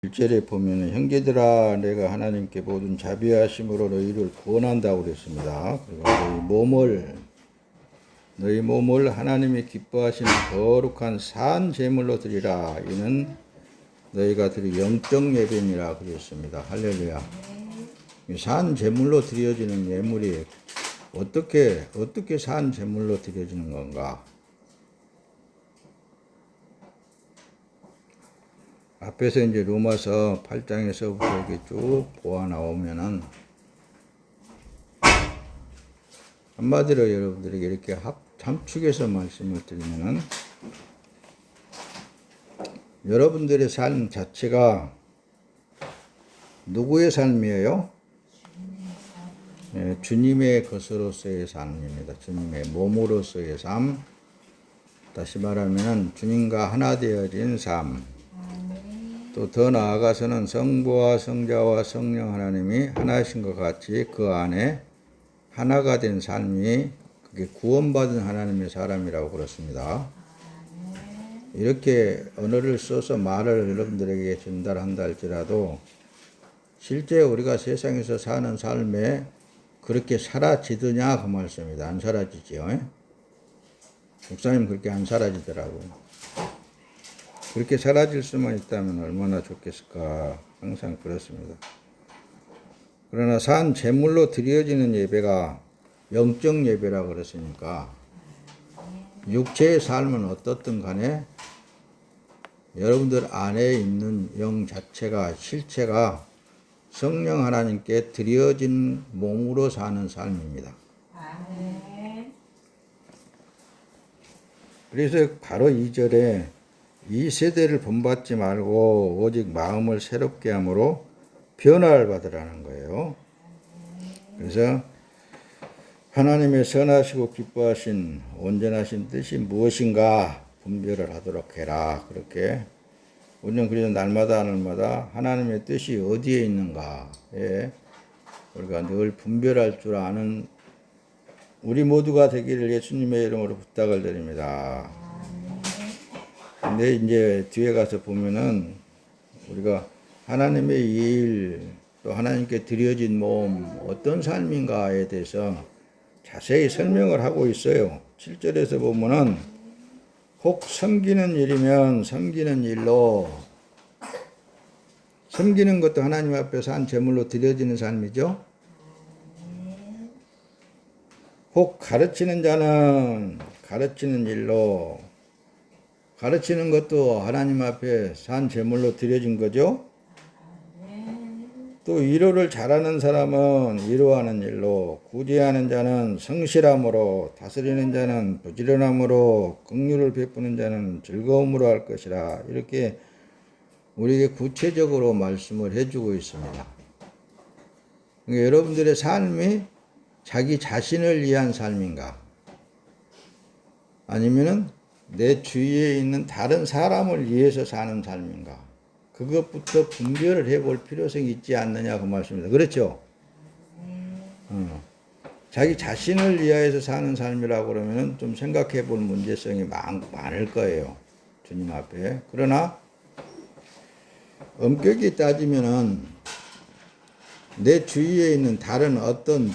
1절에 보면 형제들아 내가 하나님께 모든 자비하심으로 너희를 구원한다고 그랬습니다. 그리고 너희 몸을 하나님이 기뻐하시는 거룩한 산 제물로 드리라. 이는 너희가 드릴 영적 예배니라 그랬습니다. 할렐루야. 산 제물로 드려지는 예물이 어떻게 산 제물로 드려지는 건가? 앞에서 이제 로마서 8장에서부터 이렇게 쭉 보아 나오면은 한마디로 여러분들에게 이렇게 함축해서 말씀을 드리면은 여러분들의 삶 자체가 누구의 삶이에요? 주님의 것으로서의 삶입니다. 주님의 몸으로서의 삶. 다시 말하면 주님과 하나 되어진 삶. 또 더 나아가서는 성부와 성자와 성령 하나님이 하나이신 것 같이 그 안에 하나가 된 삶이 그게 구원받은 하나님의 사람이라고 그렇습니다. 이렇게 언어를 써서 말을 여러분들에게 전달한다 할지라도 실제 우리가 세상에서 사는 삶에 그렇게 사라지느냐 그 말씀입니다. 안 사라지지요. 목사님 그렇게 안 사라지더라고요. 그렇게 사라질 수만 있다면 얼마나 좋겠을까 항상 그렇습니다. 그러나 산 제물로 드려지는 예배가 영적 예배라 그랬으니까 육체의 삶은 어떻든 간에 여러분들 안에 있는 영 자체가 실체가 성령 하나님께 드려진 몸으로 사는 삶입니다. 그래서 바로 2절에 이 세대를 본받지 말고 오직 마음을 새롭게 함으로 변화를 받으라는 거예요. 그래서 하나님의 선하시고 기뻐하신 온전하신 뜻이 무엇인가 분별을 하도록 해라. 그렇게 우리는 그래서 날마다 하나님의 뜻이 어디에 있는가에 우리가 늘 분별할 줄 아는 우리 모두가 되기를 예수님의 이름으로 부탁을 드립니다. 근데 이제 뒤에 가서 보면은 우리가 하나님의 일, 또 하나님께 드려진 몸, 어떤 삶인가에 대해서 자세히 설명을 하고 있어요. 7절에서 보면은 혹 섬기는 일이면 섬기는 일로, 섬기는 것도 하나님 앞에서 한 제물로 드려지는 삶이죠. 혹 가르치는 자는 가르치는 일로, 가르치는 것도 하나님 앞에 산 제물로 드려진 거죠. 또 위로를 잘하는 사람은 위로하는 일로, 구제하는 자는 성실함으로, 다스리는 자는 부지런함으로, 긍휼을 베푸는 자는 즐거움으로 할 것이라. 이렇게 우리에게 구체적으로 말씀을 해주고 있습니다. 그러니까 여러분들의 삶이 자기 자신을 위한 삶인가? 아니면은 내 주위에 있는 다른 사람을 위해서 사는 삶인가? 그것부터 분별을 해볼 필요성이 있지 않느냐 그 말씀입니다. 그렇죠? 자기 자신을 위하여서 사는 삶이라고 그러면 좀 생각해 볼 문제성이 많을 거예요. 주님 앞에. 그러나 엄격히 따지면은 내 주위에 있는 다른 어떤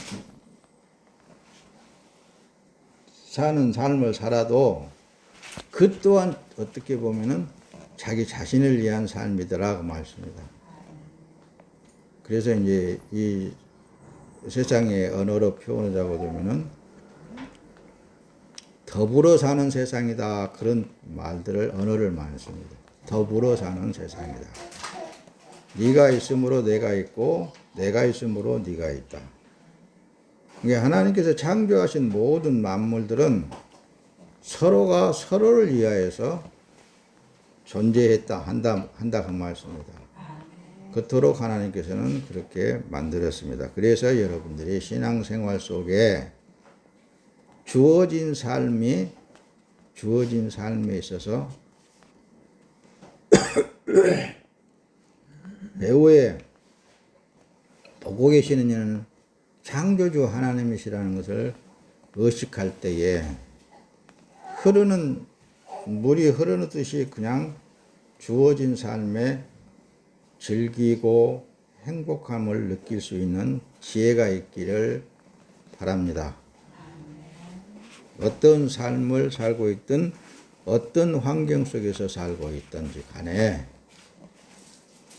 사는 삶을 살아도 그 또한 어떻게 보면은 자기 자신을 위한 삶이더라 그 말씀입니다. 그래서 이제 이 세상의 언어로 표현하자고 되면은 더불어 사는 세상이다 그런 말들을 언어를 많이 씁니다. 더불어 사는 세상이다. 네가 있으므로 내가 있고 내가 있으므로 네가 있다. 그러니까 하나님께서 창조하신 모든 만물들은 서로가 서로를 위하여서 존재했다 한다 그 말씀입니다. 그토록 하나님께서는 그렇게 만들었습니다. 그래서 여러분들이 신앙생활 속에 주어진 삶에 있어서 배후에 보고 계시는 이는 창조주 하나님이시라는 것을 의식할 때에 물이 흐르듯이 그냥 주어진 삶에 즐기고 행복함을 느낄 수 있는 지혜가 있기를 바랍니다. 어떤 삶을 살고 있든 어떤 환경 속에서 살고 있든지 간에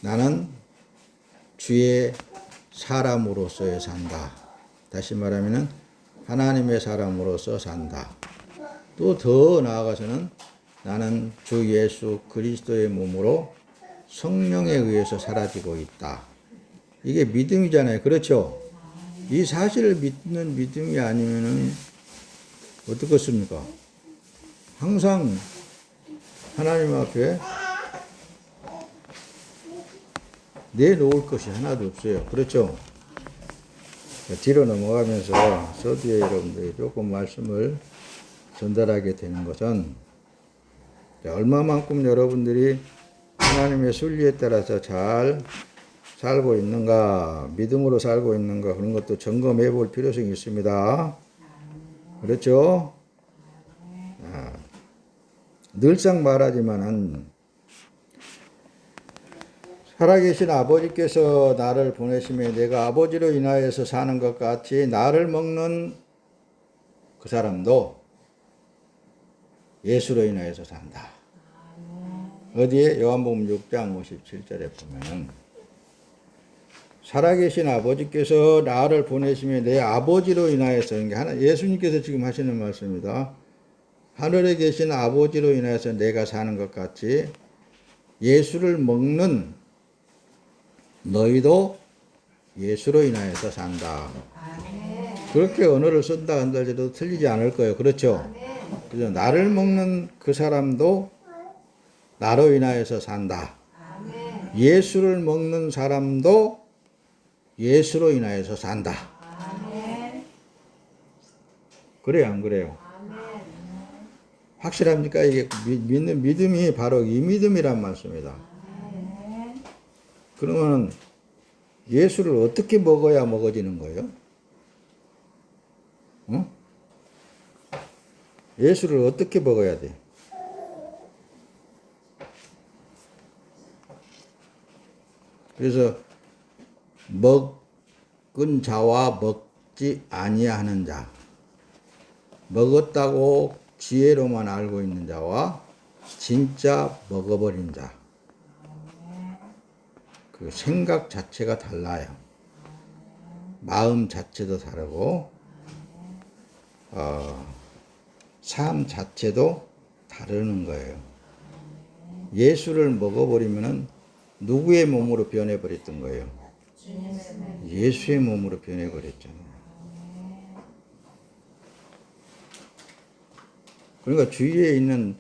나는 주의 사람으로서의 산다. 다시 말하면 하나님의 사람으로서 산다. 또 더 나아가서는 나는 주 예수 그리스도의 몸으로 성령에 의해서 사라지고 있다. 이게 믿음이잖아요. 그렇죠? 이 사실을 믿는 믿음이 아니면은 어떻겠습니까? 항상 하나님 앞에 내놓을 것이 하나도 없어요. 그렇죠? 뒤로 넘어가면서 서두에 여러분들이 조금 말씀을 전달하게 되는 것은 얼마만큼 여러분들이 하나님의 순리에 따라서 잘 살고 있는가, 믿음으로 살고 있는가 그런 것도 점검해 볼 필요성이 있습니다. 그렇죠? 늘상 말하지만은 살아계신 아버지께서 나를 보내심에 내가 아버지로 인하여서 사는 것 같이 나를 먹는 그 사람도 예수로 인하여서 산다. 어디에? 요한복음 6장 57절에 보면은 살아계신 아버지께서 나를 보내심에 내 아버지로 인하여서 예수님께서 지금 하시는 말씀입니다. 하늘에 계신 아버지로 인하여서 내가 사는 것 같이 예수를 먹는 너희도 예수로 인하여서 산다. 그렇게 언어를 쓴다 한달에도 틀리지 않을 거예요. 그렇죠? 그죠? 나를 먹는 그 사람도 나로 인하여서 산다. 예수를 먹는 사람도 예수로 인하여서 산다. 그래요, 안 그래요? 확실합니까? 이게 믿는 믿음이 바로 이 믿음이란 말씀이다. 그러면 예수를 어떻게 먹어야 먹어지는 거예요? 응? 예수를 어떻게 먹어야 돼? 그래서 먹은 자와 먹지 아니하는 자, 먹었다고 지혜로만 알고 있는 자와 진짜 먹어버린 자, 그 생각 자체가 달라요. 마음 자체도 다르고 삶 자체도 다르는 거예요. 예수를 먹어버리면은 누구의 몸으로 변해버렸던 거예요? 예수의 몸으로 변해버렸잖아요. 그러니까 주위에 있는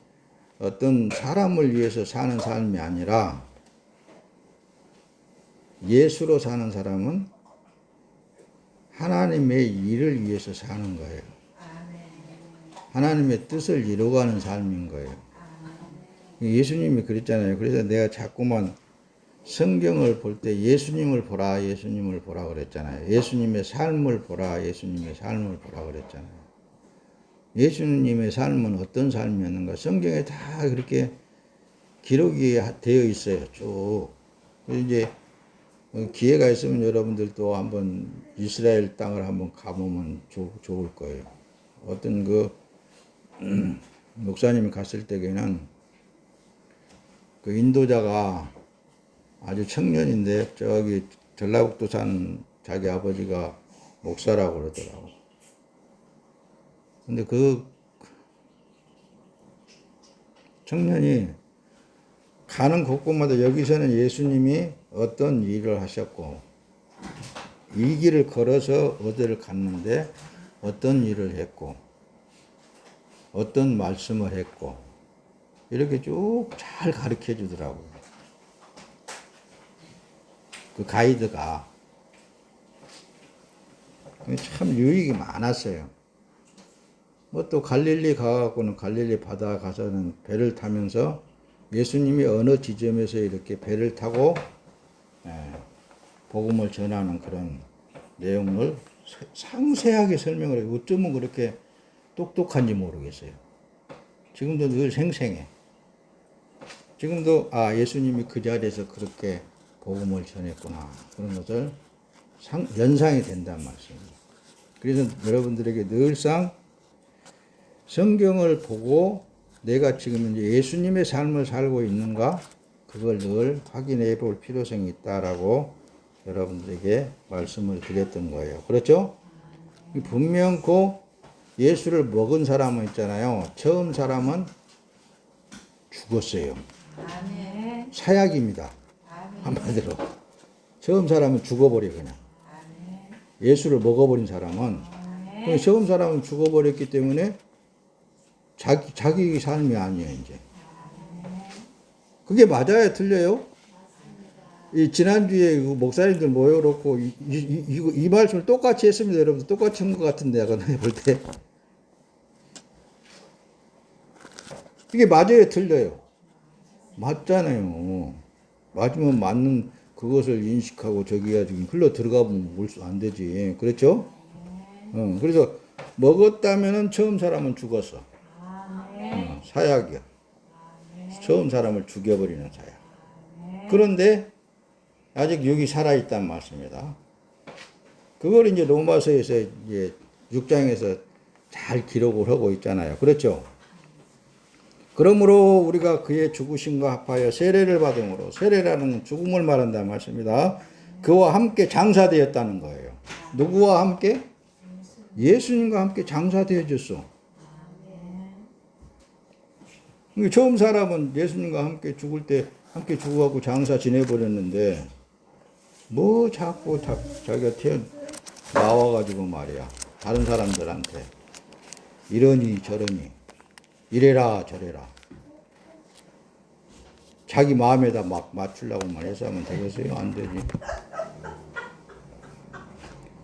어떤 사람을 위해서 사는 삶이 아니라 예수로 사는 사람은 하나님의 일을 위해서 사는 거예요. 하나님의 뜻을 이루어가는 삶인 거예요. 예수님이 그랬잖아요. 그래서 내가 자꾸만 성경을 볼 때 예수님을 보라, 예수님을 보라 그랬잖아요. 예수님의 삶을 보라, 예수님의 삶을 보라 그랬잖아요. 예수님의 삶은 어떤 삶이었는가? 성경에 다 그렇게 기록이 되어 있어요. 쭉. 이제 기회가 있으면 여러분들도 한번 이스라엘 땅을 한번 가보면 좋을 거예요. 어떤 목사님이 갔을 때에는 그 인도자가 아주 청년인데 저기 전라북도 산 자기 아버지가 목사라고 그러더라고. 근데 그 청년이 가는 곳곳마다 여기서는 예수님이 어떤 일을 하셨고 이 길을 걸어서 어디를 갔는데 어떤 일을 했고 어떤 말씀을 했고 이렇게 쭉 잘 가르쳐 주더라고요. 그 가이드가 참 유익이 많았어요. 뭐 또 갈릴리 가갖고는 갈릴리 바다 가서는 배를 타면서 예수님이 어느 지점에서 이렇게 배를 타고 복음을 전하는 그런 내용을 상세하게 설명을 해요. 어쩌면 그렇게 똑똑한지 모르겠어요. 지금도 늘 생생해. 지금도 예수님이 그 자리에서 그렇게 복음을 전했구나. 그런 것을 연상이 된단 말씀입니다. 그래서 여러분들에게 늘상 성경을 보고 내가 지금 이제 예수님의 삶을 살고 있는가 그걸 늘 확인해 볼 필요성이 있다라고 여러분들에게 말씀을 드렸던 거예요. 그렇죠? 분명 그 예수를 먹은 사람은 있잖아요. 처음 사람은 죽었어요. 아멘. 사약입니다. 아멘. 한마디로. 처음 사람은 죽어버려 그냥. 아멘. 예수를 먹어버린 사람은 아멘. 처음 사람은 죽어버렸기 때문에 자기 삶이 아니에요 이제. 그게 맞아요, 틀려요? 이 지난주에 목사님들 모여놓고 이 말씀을 똑같이 했습니다, 여러분. 똑같이 한 것 같은데 약간 볼 때. 이게 맞아요, 틀려요? 맞잖아요. 맞으면 맞는 그것을 인식하고 저기 가지고 흘러 들어가면 안 되지. 그렇죠? 그래서 먹었다면은 처음 사람은 죽었어. 사약이야. 처음 사람을 죽여버리는 사약. 그런데 아직 여기 살아있단 말씀입니다. 그걸 이제 로마서에서 이제 6장에서 잘 기록을 하고 있잖아요. 그렇죠? 그러므로 우리가 그의 죽으심과 합하여 세례를 받음으로, 세례라는 죽음을 말한다는 말씀입니다. 그와 함께 장사되었다는 거예요. 누구와 함께? 예수님과 함께 장사되어졌어. 처음 사람은 예수님과 함께 죽을 때 함께 죽어가고 장사 지내버렸는데 뭐 자꾸 자기가 나와가지고 말이야. 다른 사람들한테 이러니 저러니 이래라 저래라 자기 마음에다 막 맞추려고만 해서 하면 되겠어요? 안 되지.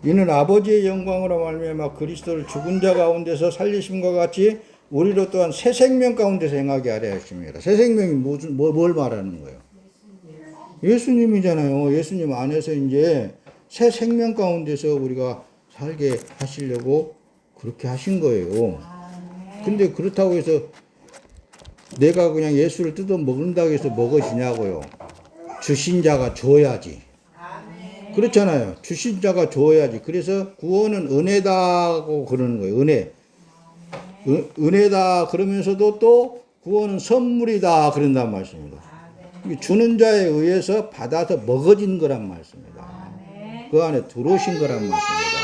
이는 아버지의 영광으로 말미암아 그리스도를 죽은 자 가운데서 살리심과 같이 우리로 또한 새 생명 가운데서 행하게 하려 하십니다. 새 생명이 뭘 말하는 거예요? 예수님이잖아요. 예수님 안에서 이제 새 생명 가운데서 우리가 살게 하시려고 그렇게 하신 거예요. 근데 그렇다고 해서 내가 그냥 예수를 뜯어 먹는다고 해서 먹어지냐고요. 주신 자가 줘야지. 그렇잖아요. 주신 자가 줘야지. 그래서 구원은 은혜다고 그러는 거예요. 은혜다 그러면서도 또 구원은 선물이다 그런단 말씀입니다. 주는 자에 의해서 받아서 먹어진 거란 말씀입니다. 그 안에 들어오신 거란 말씀입니다.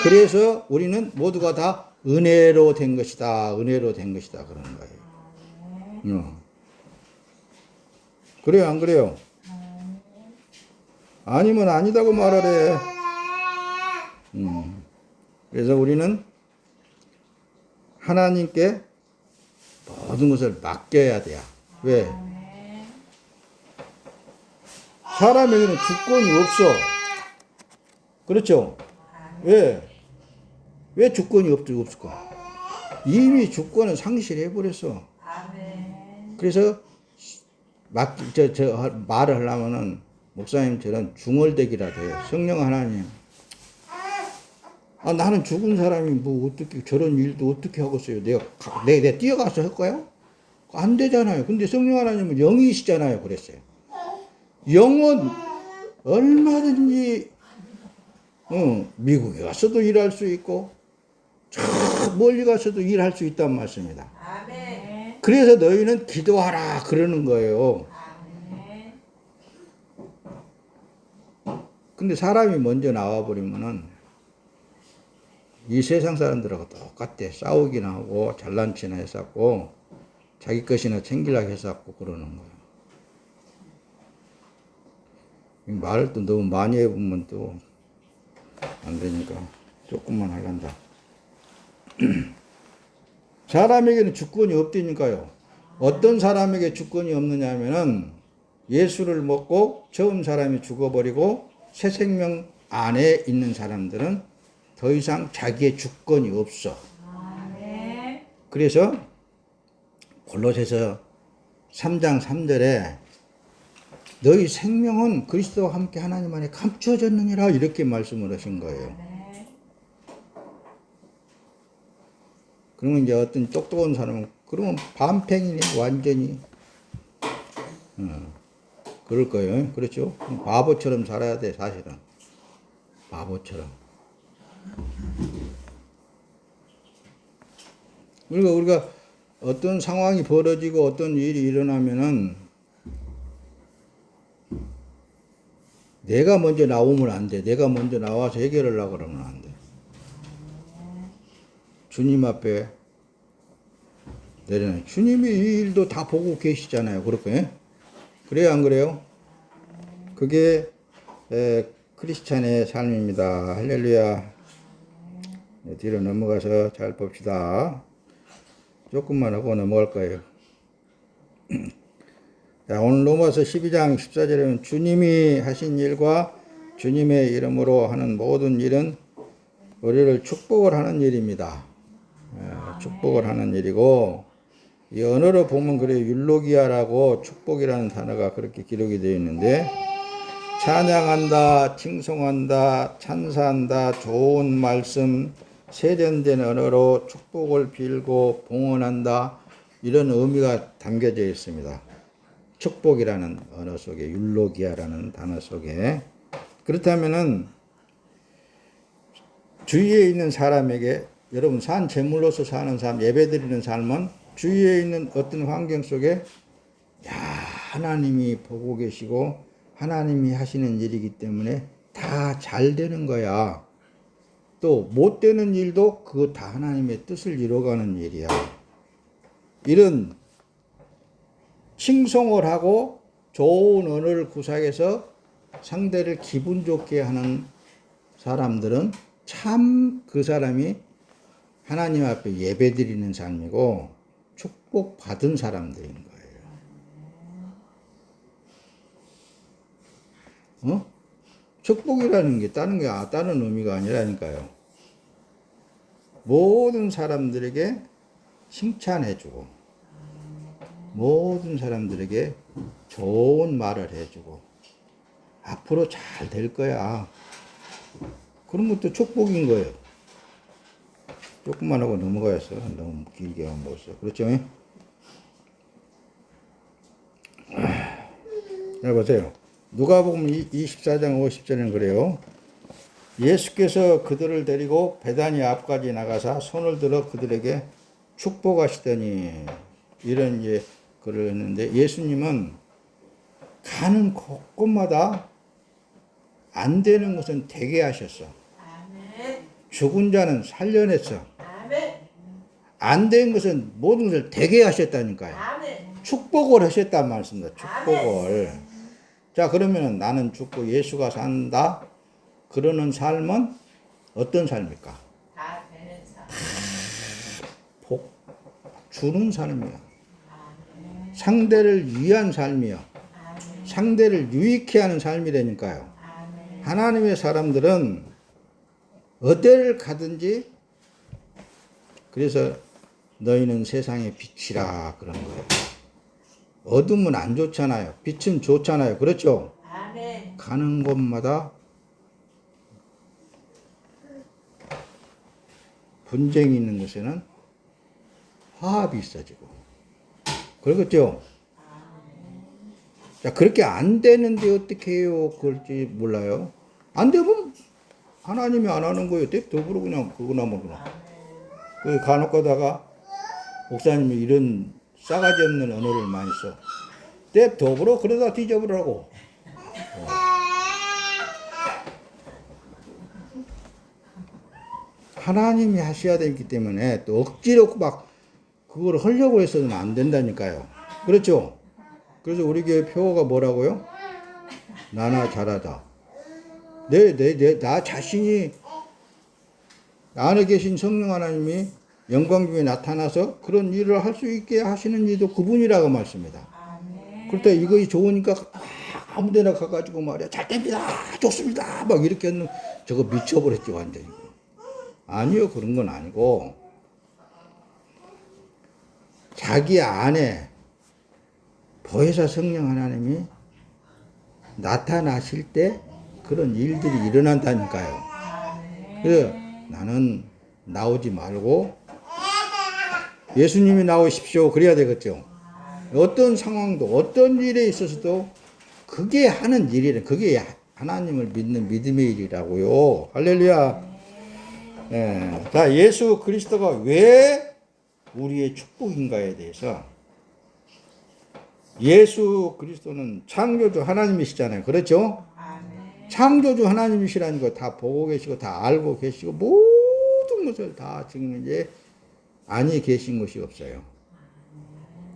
그래서 우리는 모두가 다 은혜로 된 것이다. 은혜로 된 것이다. 그러는 거예요. 그래요? 안 그래요? 아니면 아니다고 말하래. 그래서 우리는 하나님께 모든 것을 맡겨야 돼요. 왜? 사람에게는 주권이 없어. 그렇죠? 왜 주권이 없을까? 이미 주권은 상실해버렸어. 그래서 말을 하려면은 목사님처럼 중얼대기라도 해요. 성령 하나님. 나는 죽은 사람이 뭐 어떻게 저런 일도 어떻게 하겠어요? 내가 뛰어가서 할까요? 안 되잖아요. 근데 성령 하나님은 영이시잖아요. 그랬어요. 영은 얼마든지 미국에 가서도 일할 수 있고 저 멀리 가서도 일할 수 있단 말씀입니다. 그래서 너희는 기도하라 그러는 거예요. 근데 사람이 먼저 나와버리면은 이 세상 사람들하고 똑같대. 싸우기나 하고 잘난 체나 했었고 자기 것이나 챙기려고 했었고 그러는 거예요. 말을 또 너무 많이 해보면 또 안 되니까 조금만 하란다. 사람에게는 주권이 없다니까요. 어떤 사람에게 주권이 없느냐 하면은 예수를 먹고 처음 사람이 죽어버리고 새 생명 안에 있는 사람들은 더 이상 자기의 주권이 없어. 그래서 골로새서 3장 3절에 너희 생명은 그리스도와 함께 하나님 안에 감추어졌느니라 이렇게 말씀을 하신 거예요. 그러면 이제 어떤 똑똑한 사람은 그러면 반팽이네 완전히. 그럴 거예요. 그렇죠? 바보처럼 살아야 돼, 사실은. 바보처럼. 그러니까 우리가 어떤 상황이 벌어지고 어떤 일이 일어나면은 내가 먼저 나오면 안 돼. 내가 먼저 나와서 해결하려고 그러면 안 돼. 주님 앞에 내려놔. 주님이 이 일도 다 보고 계시잖아요. 그렇게. 그래요, 안 그래요? 그게 크리스찬의 삶입니다. 할렐루야. 네, 뒤로 넘어가서 잘 봅시다. 조금만 하고 넘어갈 거예요. 자, 오늘 로마서 12장 14절에 보면 주님이 하신 일과 주님의 이름으로 하는 모든 일은 우리를 축복을 하는 일입니다. 축복을 하는 일이고, 이 언어로 보면 그래 율로기아라고 축복이라는 단어가 그렇게 기록이 되어 있는데, 찬양한다, 칭송한다, 찬사한다, 좋은 말씀, 세련된 언어로 축복을 빌고 봉헌한다, 이런 의미가 담겨져 있습니다. 축복이라는 언어 속에, 율로기아라는 단어 속에. 그렇다면은 주위에 있는 사람에게, 여러분 산 제물로서 사는 삶, 예배드리는 삶은 주위에 있는 어떤 환경 속에 하나님이 보고 계시고 하나님이 하시는 일이기 때문에 다 잘 되는 거야. 또 못 되는 일도 그거 다 하나님의 뜻을 이뤄가는 일이야. 이런 칭송을 하고 좋은 언어를 구사해서 상대를 기분 좋게 하는 사람들은 참 그 사람이 하나님 앞에 예배드리는 삶이고 축복받은 사람들인 거예요. 축복이라는 게 다른 의미가 아니라니까요. 모든 사람들에게 칭찬해주고, 모든 사람들에게 좋은 말을 해주고, 앞으로 잘 될 거야. 그런 것도 축복인 거예요. 조금만 하고 넘어가야겠어. 너무 길게 안 먹었어. 그렇죠? 자, 보세요. 누가복음 24장 50절에는 그래요. 예수께서 그들을 데리고 베다니 앞까지 나가사 손을 들어 그들에게 축복하시더니, 이런 글을 했는데, 예수님은 가는 곳곳마다 안 되는 것은 되게 하셨어. 죽은 자는 살려냈어. 안 된 것은 모든 것을 되게 하셨다니까요. 축복을 하셨단 말씀입니다. 축복을. 자, 그러면 나는 죽고 예수가 산다. 그러는 삶은 어떤 삶일까? 다 되는 삶. 복 주는 삶이야. 상대를 위한 삶이야. 상대를 유익해 하는 삶이라니까요. 하나님의 사람들은 어디를 가든지, 그래서 너희는 세상의 빛이라 그런 거예요. 어둠은 안 좋잖아요. 빛은 좋잖아요. 그렇죠? 가는 곳마다 분쟁이 있는 곳에는 화합이 있어지고. 그렇겠죠? 자, 그렇게 안 되는데 어떻게 해요? 그럴지 몰라요. 안 되면 하나님이 안 하는 거예요. 더불어 그냥 그거나 뭐구나. 그 간혹 가다가 목사님이 이런 싸가지 없는 언어를 많이 써. 더불어 그러다 뒤져버리라고. 하나님이 하셔야 되기 때문에 또 억지로 막 그걸 하려고 해서는 안 된다니까요. 그렇죠? 그래서 우리 교회 표어가 뭐라고요? 나나 잘하다. 나 자신이 안에 계신 성령 하나님이 영광 중에 나타나서 그런 일을 할 수 있게 하시는 이도 그분이라고 말씀입니다. 그럴 때 이것이 좋으니까 아무 데나 가가지고 말이야. 잘 됩니다. 좋습니다. 막 이렇게 하는, 저거 미쳐버렸지, 완전히. 아니요, 그런 건 아니고, 자기 안에 보혜사 성령 하나님이 나타나실 때 그런 일들이 일어난다니까요. 그래서 나는 나오지 말고 예수님이 나오십시오. 그래야 되겠죠. 어떤 상황도, 어떤 일에 있어서도 그게 하는 일이래. 그게 하나님을 믿는 믿음의 일이라고요. 할렐루야. 예. 자, 예수 그리스도가 왜 우리의 축복인가에 대해서, 예수 그리스도는 창조주 하나님이시잖아요. 그렇죠? 아멘. 창조주 하나님이시라는 거 다 보고 계시고 다 알고 계시고 모든 것을 다 지금 이제 아니 계신 것이 없어요.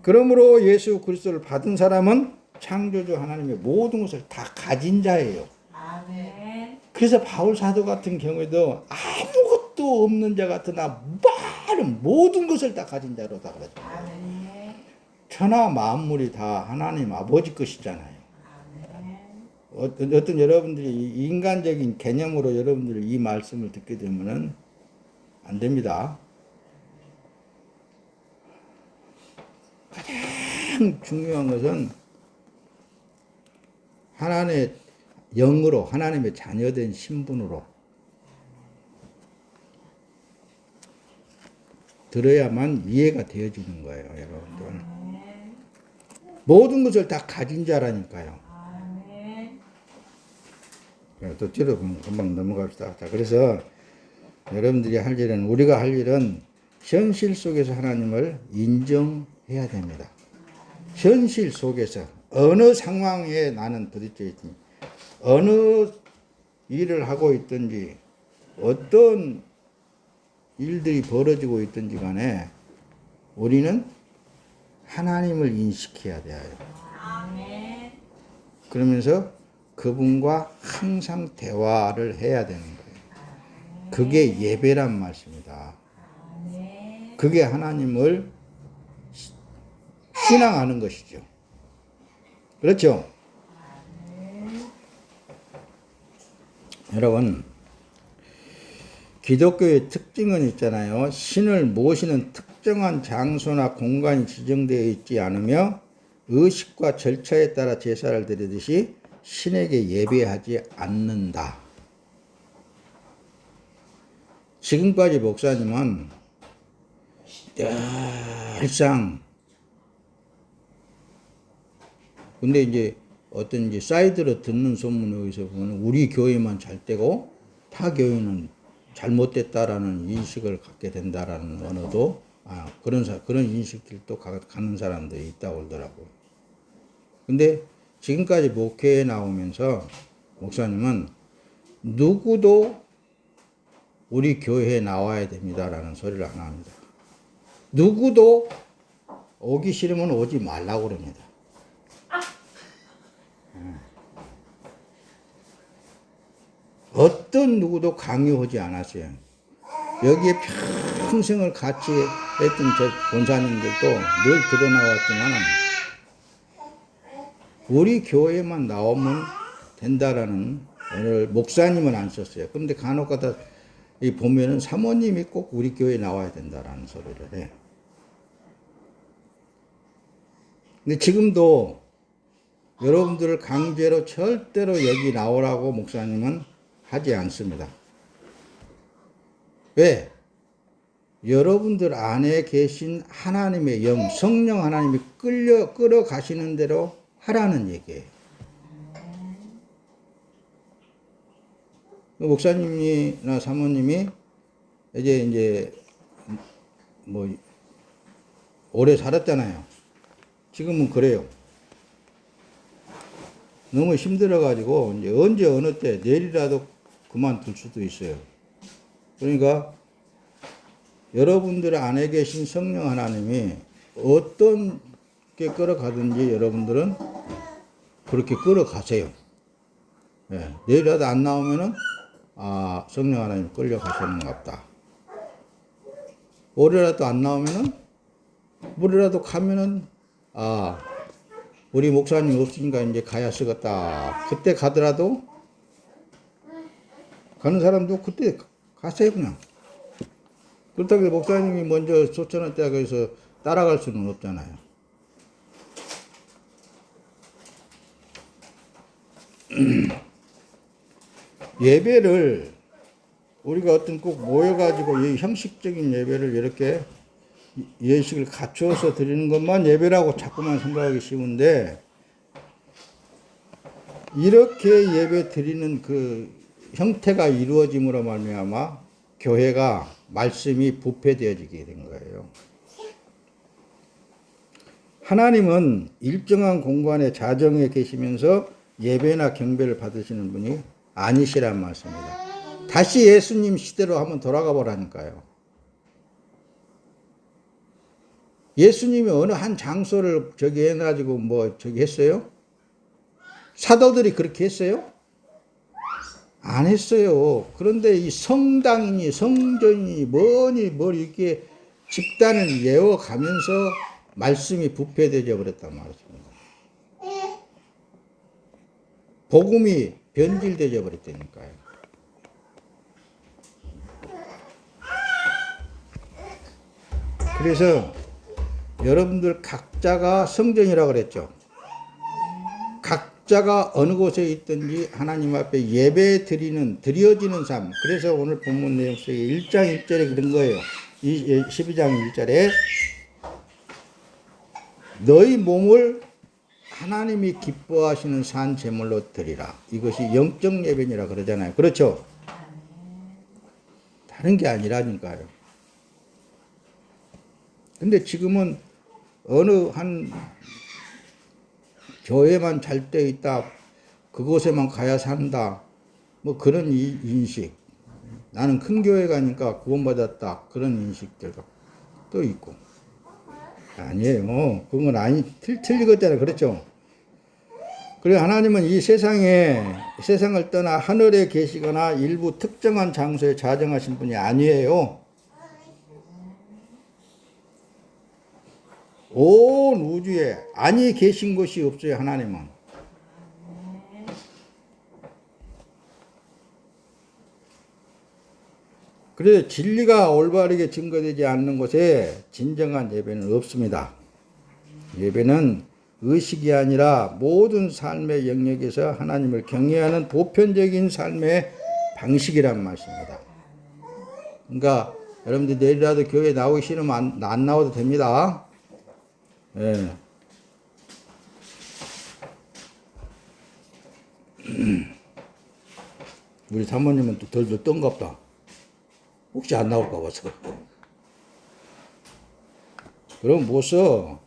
그러므로 예수 그리스도를 받은 사람은 창조주 하나님의 모든 것을 다 가진 자예요. 아멘. 그래서 바울 사도 같은 경우에도 아무것도 없는 자 같으나 많은 모든 것을 다 가진 자로다 그러죠. 아멘. 천하 만물이 다 하나님 아버지 것이잖아요. 아멘. 어떤 여러분들이 인간적인 개념으로 여러분들이 이 말씀을 듣게 되면은 안 됩니다. 가장 중요한 것은 하나님의 영으로, 하나님의 자녀된 신분으로 들어야만 이해가 되어지는 거예요, 여러분들. 아멘. 모든 것을 다 가진 자라니까요. 아멘. 또 뒤로 금방 넘어갑시다. 자, 그래서 여러분들이 할 일은, 우리가 할 일은 현실 속에서 하나님을 인정해야 됩니다. 현실 속에서 어느 상황에 나는 부딪혀 있든지, 어느 일을 하고 있든지, 어떤 일들이 벌어지고 있든지 간에 우리는 하나님을 인식해야 돼요. 아멘. 그러면서 그분과 항상 대화를 해야 되는 거예요. 그게 예배란 말씀이다. 아멘. 그게 하나님을 신앙하는 것이죠. 그렇죠? 여러분, 기독교의 특징은 있잖아요. 신을 모시는 특정한 장소나 공간이 지정되어 있지 않으며 의식과 절차에 따라 제사를 드리듯이 신에게 예배하지 않는다. 지금까지 목사님은 늘상, 근데 이제 어떤 이제 사이드로 듣는 소문에 의해서 보면 우리 교회만 잘 되고 타 교회는 잘못됐다라는 인식을 갖게 된다라는 언어도, 그런 인식들도 가는 사람들이 있다고 그러더라고요. 근데 지금까지 목회에 나오면서 목사님은 누구도 우리 교회에 나와야 됩니다라는 소리를 안 합니다. 누구도 오기 싫으면 오지 말라고 그럽니다. 어떤 누구도 강요하지 않았어요. 여기에 평생을 같이 했던 저 본사님들도 늘 드러나왔지만 우리 교회만 나오면 된다라는, 오늘 목사님은 안 썼어요. 그런데 간혹가다 보면은 사모님이 꼭 우리 교회에 나와야 된다라는 소리를 해. 근데 지금도 여러분들을 강제로 절대로 여기 나오라고 목사님은 하지 않습니다. 왜? 여러분들 안에 계신 하나님의 영, 성령 하나님이 끌어가시는 대로 하라는 얘기예요. 목사님이나 사모님이 이제 뭐 오래 살았잖아요. 지금은 그래요. 너무 힘들어가지고 이제 언제 어느 때 내일이라도 그만둘 수도 있어요. 그러니까 여러분들 안에 계신 성령 하나님이 어떤 게 끌어가든지 여러분들은 그렇게 끌어가세요. 예, 내일이라도 안 나오면은 성령 하나님 끌려가시는 것 같다. 올해라도 안 나오면은, 물이라도 가면은 우리 목사님 없으니까 이제 가야 쓰겠다. 그때 가더라도, 가는 사람도 그때 가세요, 그냥. 그렇다고 해서 목사님이 먼저 소천했다고 해서 따라갈 수는 없잖아요. 예배를 우리가 어떤 꼭 모여가지고 이 형식적인 예배를 이렇게 예식을 갖추어서 드리는 것만 예배라고 자꾸만 생각하기 쉬운데, 이렇게 예배 드리는 그 형태가 이루어짐으로 말미암아 교회가 말씀이 부패되어지게 된 거예요. 하나님은 일정한 공간에 자정에 계시면서 예배나 경배를 받으시는 분이 아니시란 말씀입니다. 다시 예수님 시대로 한번 돌아가 보라니까요. 예수님이 어느 한 장소를 저기 해가지고 뭐 저기 했어요? 사도들이 그렇게 했어요? 안 했어요. 그런데 이 성당이니 성전이니 뭐니 뭘 이렇게 집단을 예워가면서 말씀이 부패되어 버렸단 말입니다. 복음이 변질되어 버렸다니까요. 그래서 여러분들 각자가 성전이라고 그랬죠. 각자가 어느 곳에 있든지 하나님 앞에 예배 드려지는 삶. 그래서 오늘 본문 내용 속에 1장 1절에 그런 거예요. 12장 1절에 너희 몸을 하나님이 기뻐하시는 산 제물로 드리라. 이것이 영적 예배니라 그러잖아요. 그렇죠? 다른 게 아니라니까요. 근데 지금은 어느 한 교회만 잘 돼 있다, 그곳에만 가야 산다, 뭐 그런 인식. 나는 큰 교회 가니까 구원받았다, 그런 인식들도 또 있고. 아니에요. 그건 틀리겠잖아요. 그렇죠? 그리고 하나님은 이 세상을 떠나 하늘에 계시거나 일부 특정한 장소에 자정하신 분이 아니에요. 온 우주에 아니 계신 곳이 없어요. 하나님은. 그래서 진리가 올바르게 증거되지 않는 곳에 진정한 예배는 없습니다. 예배는 의식이 아니라 모든 삶의 영역에서 하나님을 경외하는 보편적인 삶의 방식이란 말씀입니다. 그러니까 여러분들 내일이라도 교회 나오기 싫으면 안 나와도 됩니다. 예. 우리 사모님은 또 덜덜 떤갑다. 혹시 안 나올까 봐서. 그럼 못 써.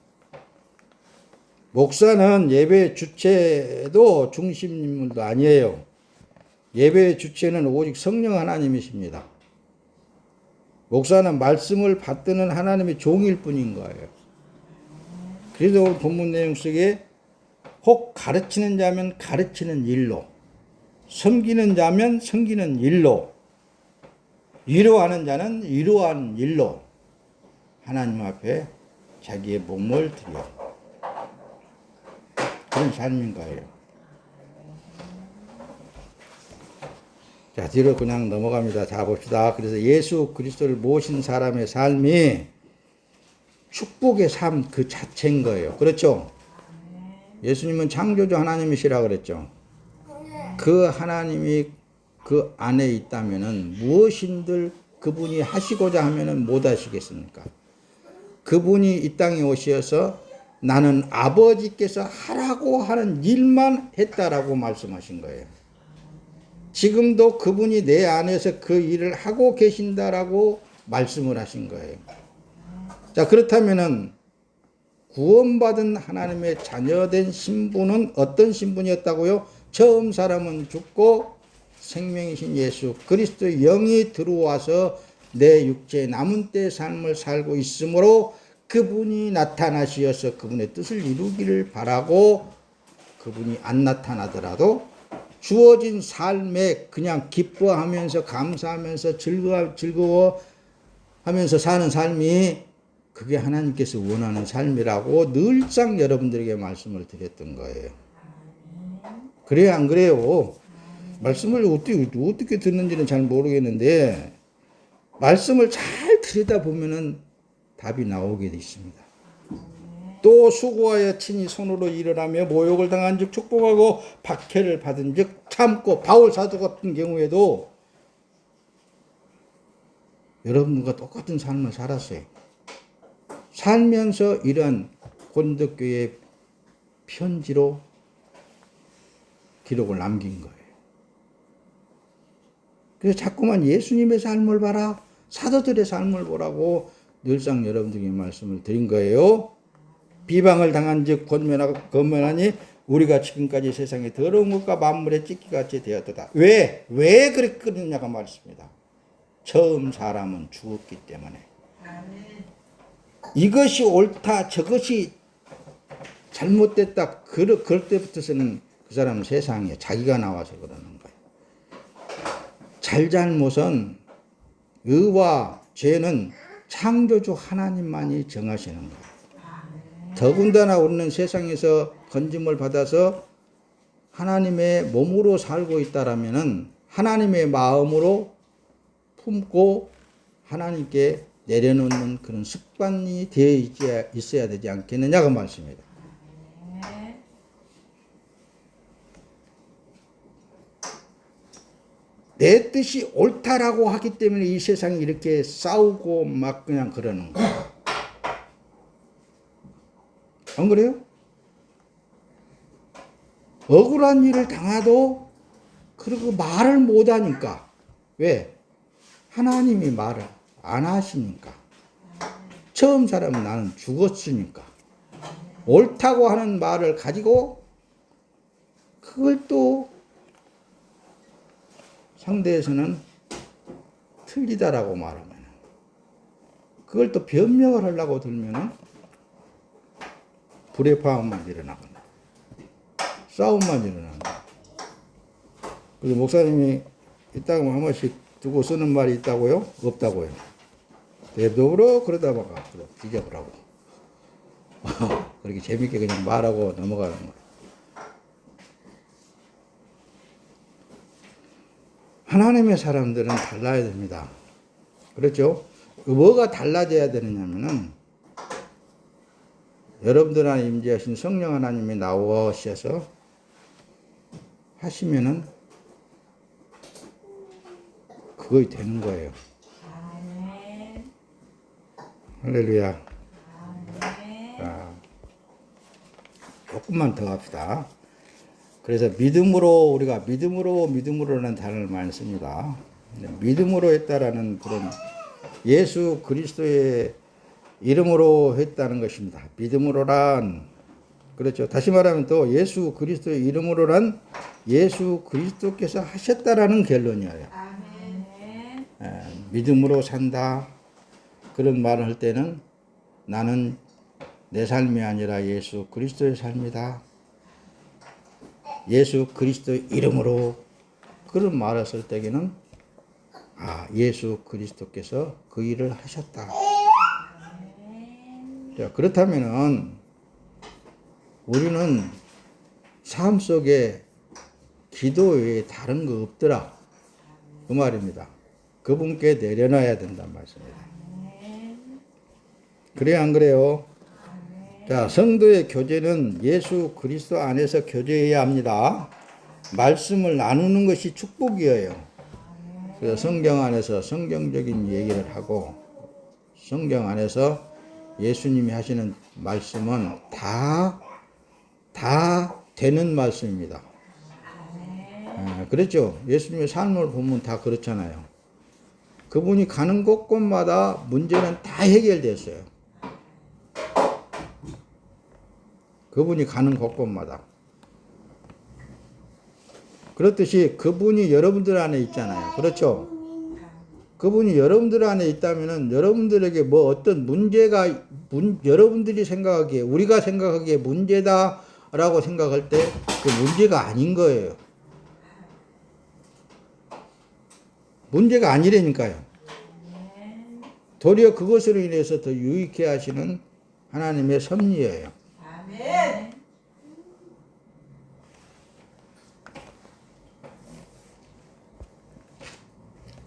목사는 예배 주체도 중심인물도 아니에요. 예배 주체는 오직 성령 하나님이십니다. 목사는 말씀을 받드는 하나님의 종일 뿐인 거예요. 그래서 오늘 본문 내용 속에 혹 가르치는 자면 가르치는 일로, 섬기는 자면 섬기는 일로, 위로하는 자는 위로하는 일로 하나님 앞에 자기의 몸을 드려. 그런 삶인 거예요. 자, 뒤로 그냥 넘어갑니다. 자, 봅시다. 그래서 예수 그리스도를 모신 사람의 삶이 축복의 삶 그 자체인 거예요. 그렇죠? 예수님은 창조주 하나님이시라 그랬죠. 그 하나님이 그 안에 있다면은 무엇인들 그분이 하시고자 하면은 못 하시겠습니까? 그분이 이 땅에 오셔서 나는 아버지께서 하라고 하는 일만 했다라고 말씀하신 거예요. 지금도 그분이 내 안에서 그 일을 하고 계신다라고 말씀을 하신 거예요. 자, 그렇다면은 구원받은 하나님의 자녀된 신분은 어떤 신분이었다고요? 처음 사람은 죽고 생명이신 예수 그리스도의 영이 들어와서 내 육체의 남은 때 삶을 살고 있으므로 그분이 나타나시어서 그분의 뜻을 이루기를 바라고, 그분이 안 나타나더라도 주어진 삶에 그냥 기뻐하면서 감사하면서 즐거워하면서 사는 삶이 그게 하나님께서 원하는 삶이라고 늘상 여러분들에게 말씀을 드렸던 거예요. 그래요, 안 그래요? 말씀을 어떻게 듣는지는 잘 모르겠는데 말씀을 잘 들여다보면은 답이 나오게 돼 있습니다. 또 수고하여 친히 손으로 일을 하며 모욕을 당한 즉 축복하고 박해를 받은 즉 참고, 바울 사도 같은 경우에도 여러분과 똑같은 삶을 살았어요. 살면서 이런 고린도교회 편지로 기록을 남긴 거예요. 그래서 자꾸만 예수님의 삶을 봐라, 사도들의 삶을 보라고 늘상 여러분들에게 말씀을 드린 거예요. 비방을 당한 즉 권면하니 우리가 지금까지 세상에 더러운 것과 만물의 찢기같이 되었다. 왜 그렇게 그러냐가 말씀입니다. 처음 사람은 죽었기 때문에. 이것이 옳다, 저것이 잘못됐다, 그럴 때부터서는 그 사람은 세상에 자기가 나와서 그러는 거예요. 잘잘못은, 의와 죄는 창조주 하나님만이 정하시는 거예요. 더군다나 우리는 세상에서 건짐을 받아서 하나님의 몸으로 살고 있다라면은 하나님의 마음으로 품고 하나님께 내려놓는 그런 습관이 되어 있어야 되지 않겠느냐가 말씀입니다. 내 뜻이 옳다라고 하기 때문에 이 세상이 이렇게 싸우고 막 그냥 그러는 거예요. 안 그래요? 억울한 일을 당하도 그리고 말을 못하니까. 왜? 하나님이 말을 안 하시니까. 처음 사람은 나는 죽었으니까. 옳다고 하는 말을 가지고 그걸 또 상대에서는 틀리다라고 말하면 그걸 또 변명을 하려고 들면은 불의 파악만 일어나거나 싸움만 일어난다. 그래서 목사님이 이따가 한 번씩 두고 쓰는 말이 있다고요? 없다고요? 대도로 그러다 막 앞으로 뒤져보라고. 그렇게 재밌게 그냥 말하고 넘어가는 거예요. 하나님의 사람들은 달라야 됩니다. 그렇죠? 뭐가 달라져야 되느냐면은 여러분들 안에 임재하신 성령 하나님이 나오셔서 하시면은 그거이 되는 거예요. 아멘. 할렐루야. 아멘. 자, 조금만 더 합시다. 그래서 믿음으로, 우리가 믿음으로라는 단어를 많이 씁니다. 믿음으로 했다라는 그런 예수 그리스도의 이름으로 했다는 것입니다. 믿음으로란, 그렇죠. 다시 말하면 또 예수 그리스도의 이름으로란 예수 그리스도께서 하셨다라는 결론이에요. 아멘. 믿음으로 산다. 그런 말을 할 때는 나는 내 삶이 아니라 예수 그리스도의 삶이다. 예수 그리스도의 이름으로 그런 말을 쓸 때에는 예수 그리스도께서 그 일을 하셨다. 자, 그렇다면은 우리는 삶 속에 기도 외에 다른 거 없더라. 그 말입니다. 그분께 내려놔야 된다는 말씀입니다. 그래야 안 그래요? 자, 성도의 교제는 예수 그리스도 안에서 교제해야 합니다. 말씀을 나누는 것이 축복이에요. 그래서 성경 안에서 성경적인 얘기를 하고 성경 안에서 예수님이 하시는 말씀은 다 되는 말씀입니다. 그렇죠? 예수님의 삶을 보면 다 그렇잖아요. 그분이 가는 곳곳마다 문제는 다 해결됐어요. 그분이 가는 곳곳마다. 그렇듯이 그분이 여러분들 안에 있잖아요. 그렇죠? 그분이 여러분들 안에 있다면은 여러분들에게 뭐 어떤 문제가 여러분들이 생각하기에 우리가 생각하기에 문제다라고 생각할 때 그 문제가 아닌 거예요. 문제가 아니라니까요. 도리어 그것으로 인해서 더 유익해 하시는 하나님의 섭리예요. 아멘.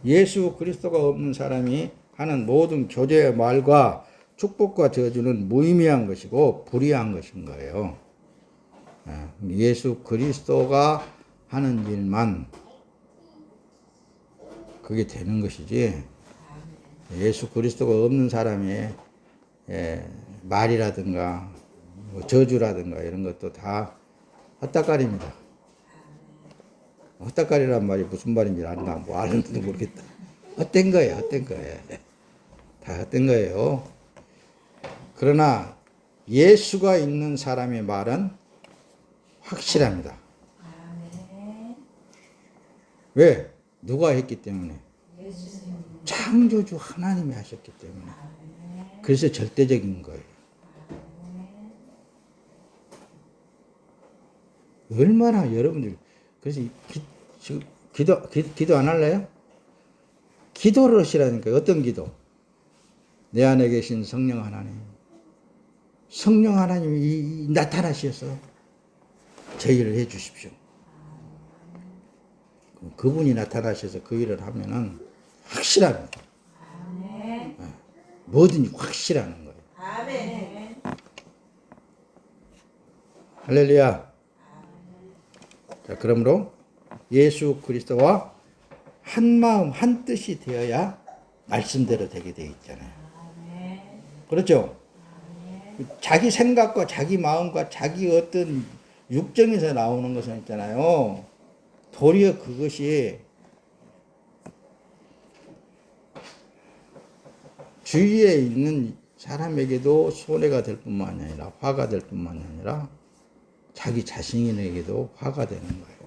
예수 그리스도가 없는 사람이 하는 모든 교제의 말과 축복과 저주는 무의미한 것이고 불의한 것인 거예요. 예수 그리스도가 하는 일만 그게 되는 것이지 예수 그리스도가 없는 사람의 말이라든가 저주라든가 이런 것도 다 헛다깔입니다. 헛다까리란 말이 무슨 말인지 안다. 뭐 아는지도 모르겠다. 헛된 거예요. 헛된 거예요. 다 헛된 거예요. 그러나 예수가 있는 사람의 말은 확실합니다. 아멘. 왜? 누가 했기 때문에? 예수님. 창조주 하나님이 하셨기 때문에. 아멘. 그래서 절대적인 거예요. 얼마나 여러분들 그래서 기도 안 할래요? 기도를 하시라니까요. 어떤 기도? 내 안에 계신 성령 하나님. 성령 하나님이 나타나셔서 제의를 해 주십시오. 그분이 나타나셔서 그 일을 하면은 확실합니다. 아멘. 뭐든지 확실하는 거예요. 아멘. 할렐루야. 자, 그러므로 예수 그리스도와 한 마음 한 뜻이 되어야 말씀대로 되게 되어 있잖아요. 아멘. 그렇죠? 자기 생각과 자기 마음과 자기 어떤 육정에서 나오는 것은 있잖아요. 도리어 그것이 주위에 있는 사람에게도 손해가 될 뿐만 아니라 화가 될 뿐만 아니라 자기 자신에게도 화가 되는 거예요.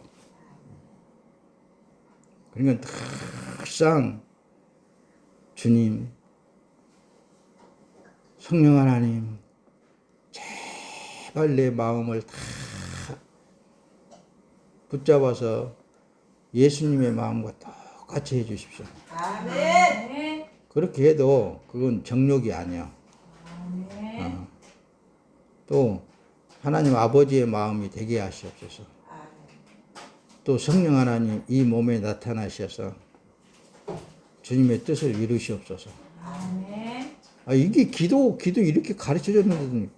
그러니까 항상 주님, 성령 하나님, 제발 내 마음을 다 붙잡아서 예수님의 마음과 똑같이 해주십시오. 아멘. 그렇게 해도 그건 정욕이 아니야. 아멘. 또 하나님 아버지의 마음이 되게 하시옵소서. 또 성령 하나님 이 몸에 나타나셔서 주님의 뜻을 이루시옵소서. 아멘. 이게 기도 이렇게 가르쳐 줬는데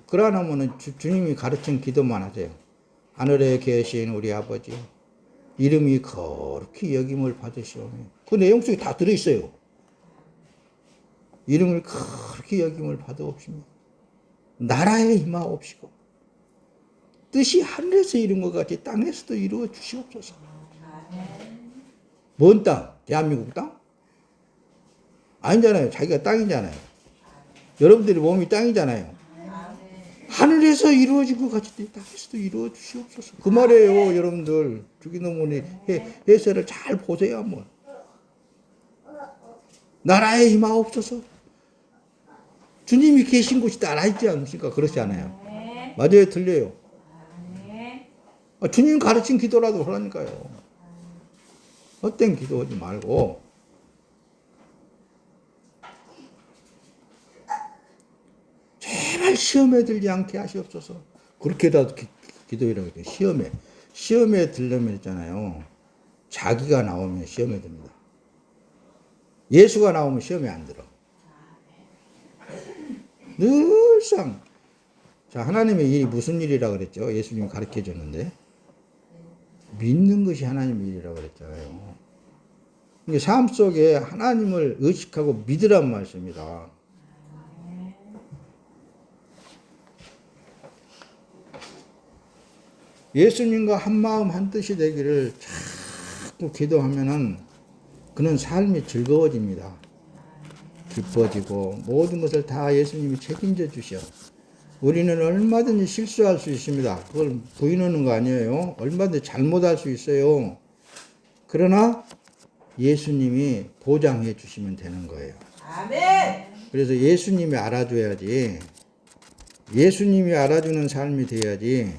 그러나면은 주님이 가르친 기도만 하세요. 하늘에 계신 우리 아버지 이름이 거룩히 여김을 받으시오며 그 내용 속에 다 들어있어요. 이름을 거룩히 여김을 받으옵시며 나라에 임하옵시고 뜻이 하늘에서 이룬 것 같이 땅에서도 이루어 주시옵소서. 뭔 땅? 대한민국 땅? 아니잖아요. 자기가 땅이잖아요. 여러분들이 몸이 땅이잖아요. 하늘에서 이루어진 것 같이 땅에서도 이루어 주시옵소서. 그 말이에요, 여러분들. 주기도문의 해설을 잘 보세요, 한번. 나라에 임하옵소서. 주님이 계신 곳이 나라 있지 않습니까? 그렇지 않아요. 맞아요, 틀려요. 주님 가르친 기도라도 하라니까요. 헛된 기도하지 말고. 제발 시험에 들지 않게 하시옵소서. 그렇게라도 기도이라고 해요. 시험에 들려면 있잖아요. 자기가 나오면 시험에 듭니다. 예수가 나오면 시험에 안 들어. 늘상 자, 하나님의 일이 무슨 일이라 그랬죠? 예수님이 가르쳐 줬는데 믿는 것이 하나님의 일이라고 그랬잖아요. 이게 삶 속에 하나님을 의식하고 믿으란 말씀입니다. 예수님과 한 마음 한 뜻이 되기를 자꾸 기도하면은 그는 삶이 즐거워집니다. 기뻐지고 모든 것을 다 예수님이 책임져 주셔. 우리는 얼마든지 실수할 수 있습니다. 그걸 부인하는 거 아니에요. 얼마든지 잘못할 수 있어요. 그러나 예수님이 보장해 주시면 되는 거예요. 아멘. 그래서 예수님이 알아줘야지. 예수님이 알아주는 삶이 돼야지.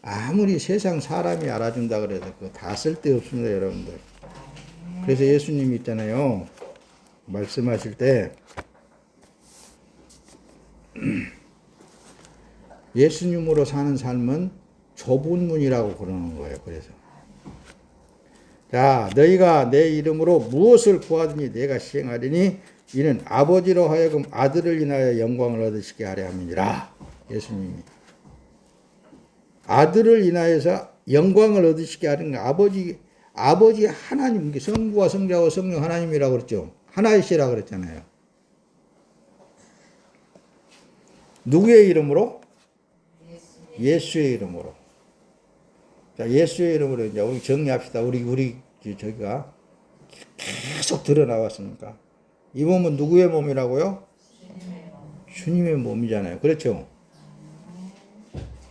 아무리 세상 사람이 알아준다 그래도 그거 다 쓸데없습니다, 여러분들. 그래서 예수님이 있잖아요. 말씀하실 때 예수님으로 사는 삶은 좁은 문이라고 그러는 거예요. 그래서 자, 너희가 내 이름으로 무엇을 구하든지 내가 시행하리니 이는 아버지로 하여금 아들을 인하여 영광을 얻으시게 하려 함이니라. 예수님이 아들을 인하여서 영광을 얻으시게 하는 아버지 하나님, 성부와 성자와 성령 하나님이라고 그랬죠. 하나이시라고 그랬잖아요. 누구의 이름으로? 예수의 이름으로. 자, 예수의 이름으로 이제 우리 정리합시다. 우리 저기가 계속 드러나왔으니까. 이 몸은 누구의 몸이라고요? 주님의 몸이잖아요. 그렇죠?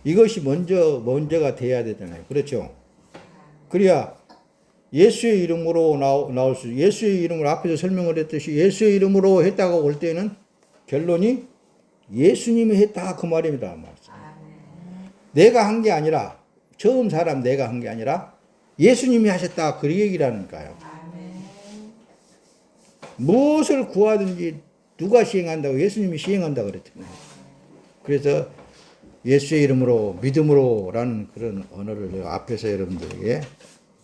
이것이 먼저가 돼야 되잖아요. 그렇죠? 그래야 예수의 이름으로 나올 수, 예수의 이름으로 앞에서 설명을 했듯이 예수의 이름으로 했다고 올 때는 결론이 예수님이 했다 그 말입니다. 내가 한 게 아니라, 처음 사람 내가 한 게 아니라 예수님이 하셨다 그 얘기라니까요. 무엇을 구하든지 누가 시행한다고? 예수님이 시행한다고 그랬잖아요. 그래서 예수의 이름으로 믿음으로 라는 그런 언어를 앞에서 여러분들에게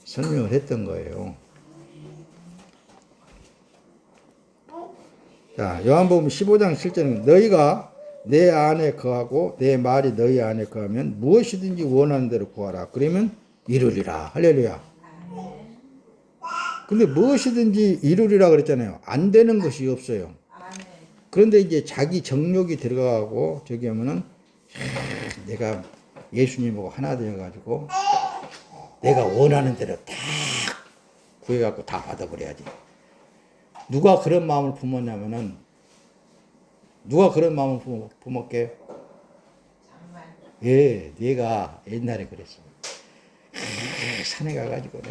설명을 했던 거예요. 자, 요한복음 15장 7절은 너희가 내 안에 거하고 내 말이 너희 안에 거하면 무엇이든지 원하는 대로 구하라. 그러면 이루리라. 할렐루야. 근데 무엇이든지 이루리라 그랬잖아요. 안 되는 것이 없어요. 그런데 이제 자기 정욕이 들어가고 저기 하면은 내가 예수님하고 하나 되어가지고 내가 원하는 대로 다 구해갖고 다 받아버려야지. 누가 그런 마음을 품었냐면은 누가 그런 마음을 품었게? 예, 내가 옛날에 그랬어. 산에 가가지고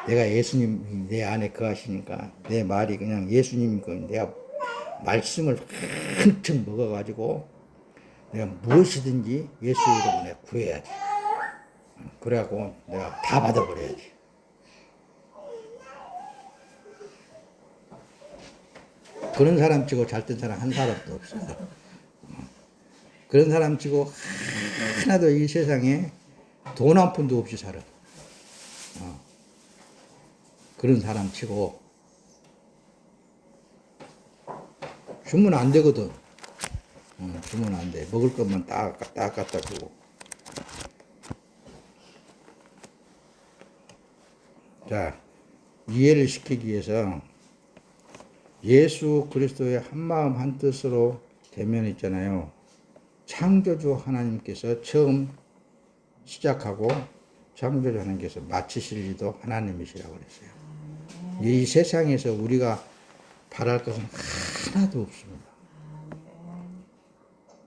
내가 예수님 내 안에 거하시니까 내 말이 그냥 예수님 거 내가 말씀을 한층 먹어가지고 내가 무엇이든지 예수 이름으로 내가 구해야지. 그래갖고 내가 다 받아버려야지. 그런 사람 치고 잘된 사람 한 사람도 없어요. 그런 사람 치고 하나도 이 세상에 돈 한 푼도 없이 살아. 그런 사람 치고 주면 안 되거든. 주면 안 돼. 먹을 것만 딱 갖다 주고. 자, 이해를 시키기 위해서 예수 그리스도의 한마음 한뜻으로 되면 있잖아요. 창조주 하나님께서 처음 시작하고 창조주 하나님께서 마치실 일도 하나님이시라고 그랬어요. 이 세상에서 우리가 바랄 것은 하나도 없습니다.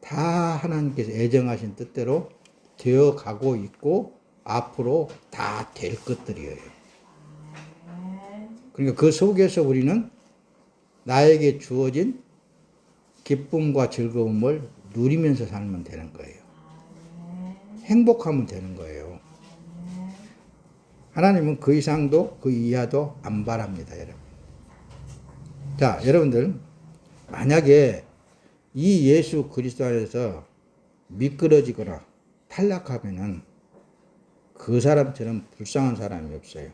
다 하나님께서 애정하신 뜻대로 되어가고 있고 앞으로 다 될 것들이에요. 그러니까 그 속에서 우리는 나에게 주어진 기쁨과 즐거움을 누리면서 살면 되는 거예요. 행복하면 되는 거예요. 하나님은 그 이상도 그 이하도 안 바랍니다, 여러분. 자, 여러분들 만약에 이 예수 그리스도 안에서 미끄러지거나 탈락하면은 그 사람처럼 불쌍한 사람이 없어요.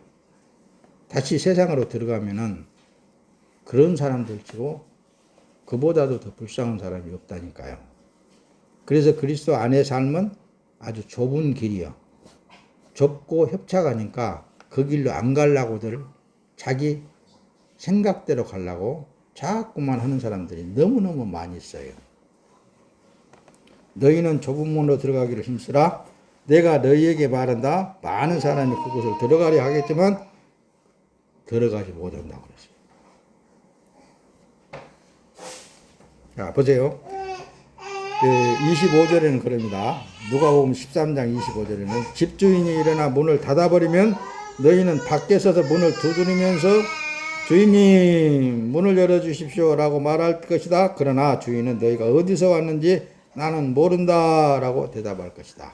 다시 세상으로 들어가면은 그런 사람들 치고 그보다도 더 불쌍한 사람이 없다니까요. 그래서 그리스도 안의 삶은 아주 좁은 길이요. 좁고 협착하니까 그 길로 안 가려고들 자기 생각대로 가려고 자꾸만 하는 사람들이 너무너무 많이 있어요. 너희는 좁은 문으로 들어가기를 힘쓰라. 내가 너희에게 말한다. 많은 사람이 그곳을 들어가려 하겠지만 들어가지 못한다고 그랬어요. 자, 보세요. 25절에는 그럽니다. 누가복음 13장 25절에는 집주인이 일어나 문을 닫아버리면 너희는 밖에 서서 문을 두드리면서 주인님 문을 열어주십시오 라고 말할 것이다. 그러나 주인은 너희가 어디서 왔는지 나는 모른다 라고 대답할 것이다.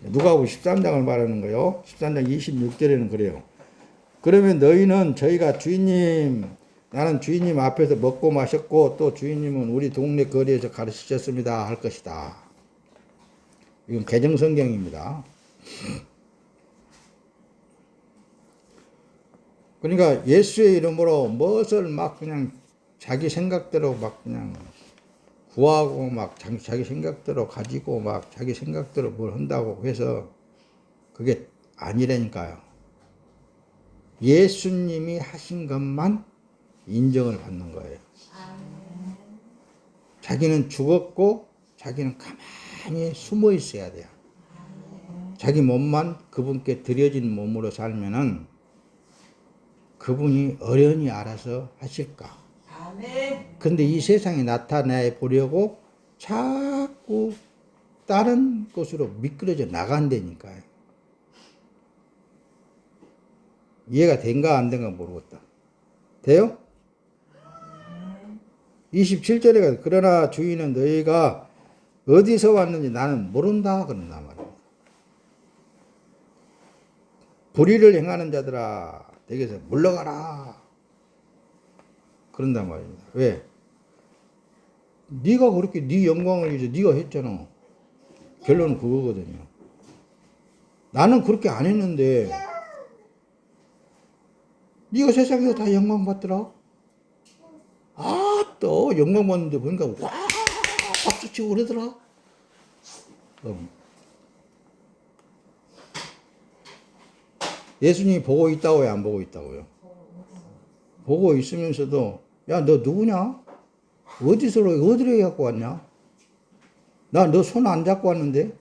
누가복음 13장을 말하는 거예요. 13장 26절에는 그래요. 그러면 너희는 저희가 주인님, 나는 주인님 앞에서 먹고 마셨고 또 주인님은 우리 동네 거리에서 가르치셨습니다 할 것이다. 이건 개정성경입니다. 그러니까 예수의 이름으로 무엇을 막 그냥 자기 생각대로 막 그냥 구하고 막 자기 생각대로 가지고 막 자기 생각대로 뭘 한다고 해서 그게 아니라니까요. 예수님이 하신 것만 인정을 받는 거예요. 자기는 죽었고 자기는 가만히 숨어 있어야 돼요. 자기 몸만 그분께 드려진 몸으로 살면은 그분이 어련히 알아서 하실까. 아멘. 근데 이 세상에 나타내 보려고 자꾸 다른 곳으로 미끄러져 나간다니까요. 이해가 된가 안 된가 모르겠다. 돼요? 27절에 가서 그러나 주인은 너희가 어디서 왔는지 나는 모른다 그런단 말이에요. 불의를 행하는 자들아 내게서 물러가라 그런단 말입니다. 왜? 네가 그렇게 네 영광을 위해서 네가 했잖아. 결론은 그거거든요. 나는 그렇게 안 했는데 네가 세상에서 다 영광 받더라. 또 영광 받는데 보니까 와 박수치고 그러더라. 예수님이 보고 있다고요, 안 보고 있다고요? 보고 있으면서도 야 너 누구냐? 어디로 해갖고 왔냐? 나 너 손 안 잡고 왔는데?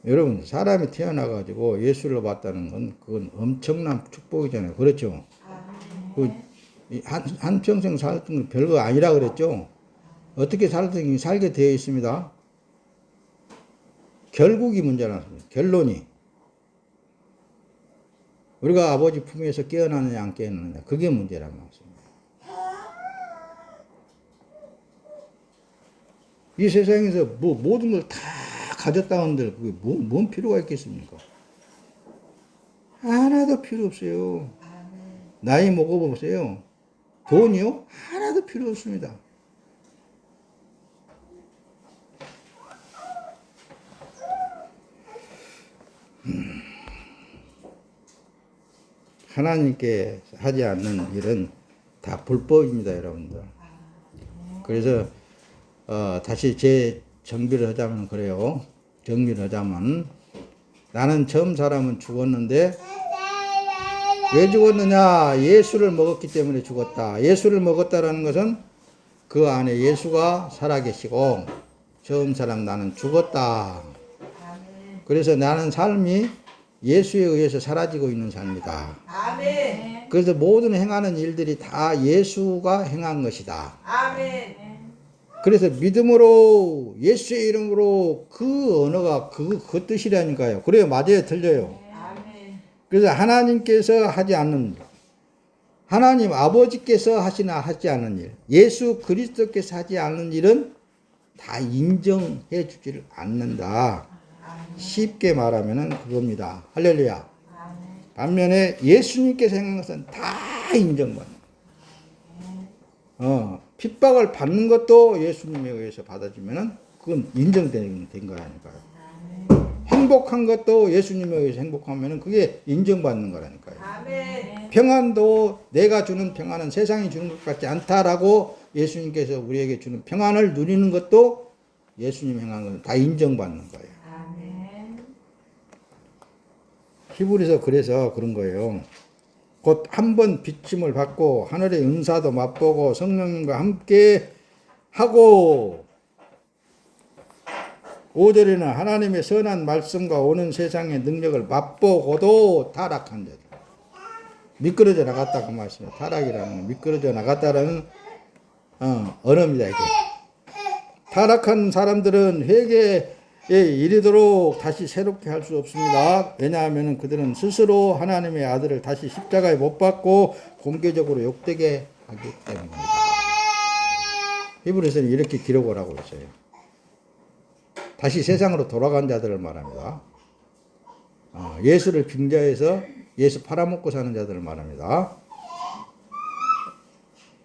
여러분 사람이 태어나가지고 예수를 봤다는 건 그건 엄청난 축복이잖아요. 그렇죠? 한평생 살던 건 별거 아니라 그랬죠? 어떻게 살게 되어 있습니다. 결국이 문제는 결론이 우리가 아버지 품에서 깨어나느냐 안 깨어나느냐 그게 문제란 말씀입니다. 이 세상에서 모든 걸 다 가졌다 한들 그게 뭔 필요가 있겠습니까? 하나도 필요 없어요. 나이 먹어보세요. 돈이요? 하나도 필요 없습니다. 하나님께 하지 않는 일은 다 불법입니다, 여러분들. 그래서 다시 제 정비를 하자면 그래요. 정리를 하자면 나는 처음 사람은 죽었는데 왜 죽었느냐? 예수를 먹었기 때문에 죽었다. 예수를 먹었다라는 것은 그 안에 예수가 살아계시고 처음 사람 나는 죽었다. 그래서 나는 삶이 예수에 의해서 사라지고 있는 삶이다. 아멘. 그래서 모든 행하는 일들이 다 예수가 행한 것이다. 아멘. 그래서 믿음으로 예수의 이름으로 그 언어가 그 뜻이라니까요. 그래요. 맞아요. 틀려요. 아멘. 그래서 하나님께서 하지 않는 일, 하나님 아버지께서 하지 않는 일, 예수 그리스도께서 하지 않는 일은 다 인정해 주지를 않는다. 쉽게 말하면 그겁니다. 할렐루야. 반면에 예수님께서 행한 것은 다 인정받는 핍박을 받는 것도 예수님에 의해서 받아주면은 그건 인정된 거라니까요. 행복한 것도 예수님에 의해서 행복하면은 그게 인정받는 거라니까요. 아멘. 평안도 내가 주는 평안은 세상이 주는 것 같지 않다라고 예수님께서 우리에게 주는 평안을 누리는 것도 예수님 행한 건 다 인정받는 거예요. 아멘. 히브리서 그래서 그런 거예요. 곧 한 번 비침을 받고 하늘의 은사도 맛보고 성령님과 함께 하고 5절에는 하나님의 선한 말씀과 오는 세상의 능력을 맛보고도 타락한 자들. 미끄러져 나갔다 그 말씀이에요. 타락이라는 건 미끄러져 나갔다라는 언어입니다. 이게. 타락한 사람들은 회개에 이르도록 다시 새롭게 할 수 없습니다. 왜냐하면 그들은 스스로 하나님의 아들을 다시 십자가에 못 박고 공개적으로 욕되게 하기 때문입니다. 히브리서는 이렇게 기록을 하고 있어요. 다시 세상으로 돌아간 자들을 말합니다. 예수를 빙자해서 예수 팔아먹고 사는 자들을 말합니다.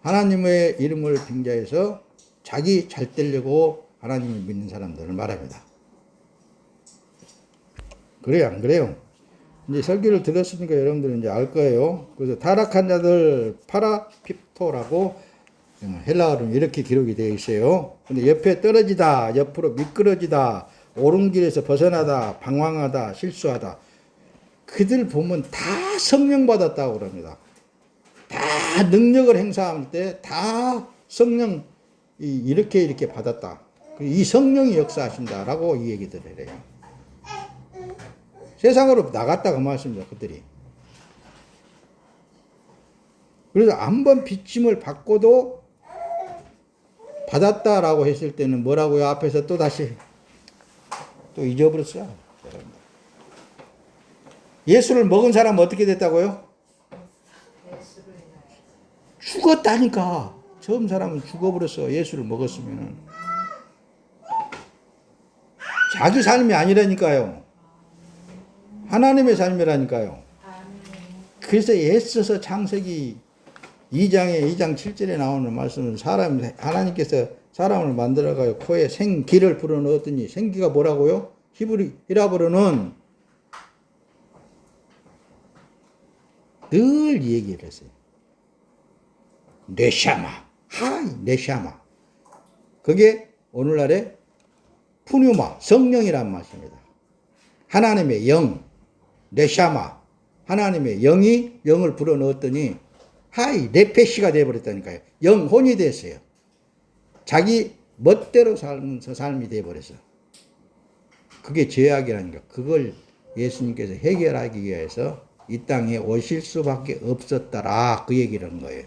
하나님의 이름을 빙자해서 자기 잘 되려고 하나님을 믿는 사람들을 말합니다. 그래요, 안 그래요? 이제 설교를 들었으니까 여러분들은 이제 알 거예요. 그래서 타락한 자들 파라핍토라고 헬라어로는 이렇게 기록이 되어 있어요. 근데 옆에 떨어지다, 옆으로 미끄러지다, 옳은 길에서 벗어나다, 방황하다, 실수하다. 그들 보면 다 성령 받았다고 그럽니다. 다 능력을 행사할 때 다 성령 이렇게 받았다. 이 성령이 역사하신다라고 이 얘기들을 해요. 세상으로 나갔다 그 말씀입니다. 그들이. 그래서 한번 빚짐을 받고도 받았다라고 했을 때는 뭐라고요? 앞에서 또 다시 또 잊어버렸어요. 예수를 먹은 사람은 어떻게 됐다고요? 죽었다니까. 처음 사람은 죽어버렸어. 예수를 먹었으면은. 자기 삶이 아니라니까요. 하나님의 삶이라니까요. 그래서 애써서 창세기 2장 7절에 나오는 말씀은 하나님께서 사람을 만들어가요. 코에 생기를 불어넣었더니 생기가 뭐라고요? 히브리어로는 늘 얘기를 했어요. 네샤마. 네샤마. 그게 오늘날의 푸뉴마, 성령이란 말씀입니다. 하나님의 영, 네샤마. 하나님의 영이 영을 불어넣었더니 네페시가 되어버렸다니까요. 영혼이 됐어요. 자기 멋대로 살면서 삶이 되어버렸어. 그게 죄악이라니까. 그걸 예수님께서 해결하기 위해서 이 땅에 오실 수밖에 없었더라. 그 얘기를 하는 거예요.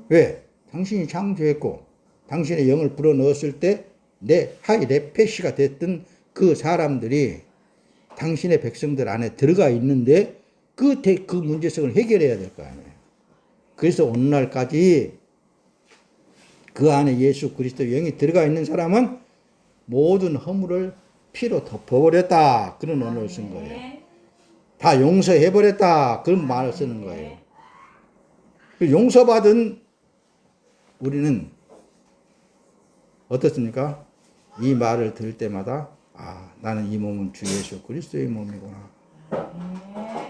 왜? 당신이 창조했고 당신의 영을 불어넣었을 때 네페시가 됐던 그 사람들이 당신의 백성들 안에 들어가 있는데 그 문제성을 해결해야 될 거 아니에요. 그래서 오늘날까지 그 안에 예수 그리스도 영이 들어가 있는 사람은 모든 허물을 피로 덮어버렸다. 그런 언어를 쓴 거예요. 다 용서해버렸다. 그런 말을 쓰는 거예요. 용서받은 우리는 어떻습니까? 이 말을 들을 때마다 나는 이 몸은 주 예수 그리스도의 몸이구나.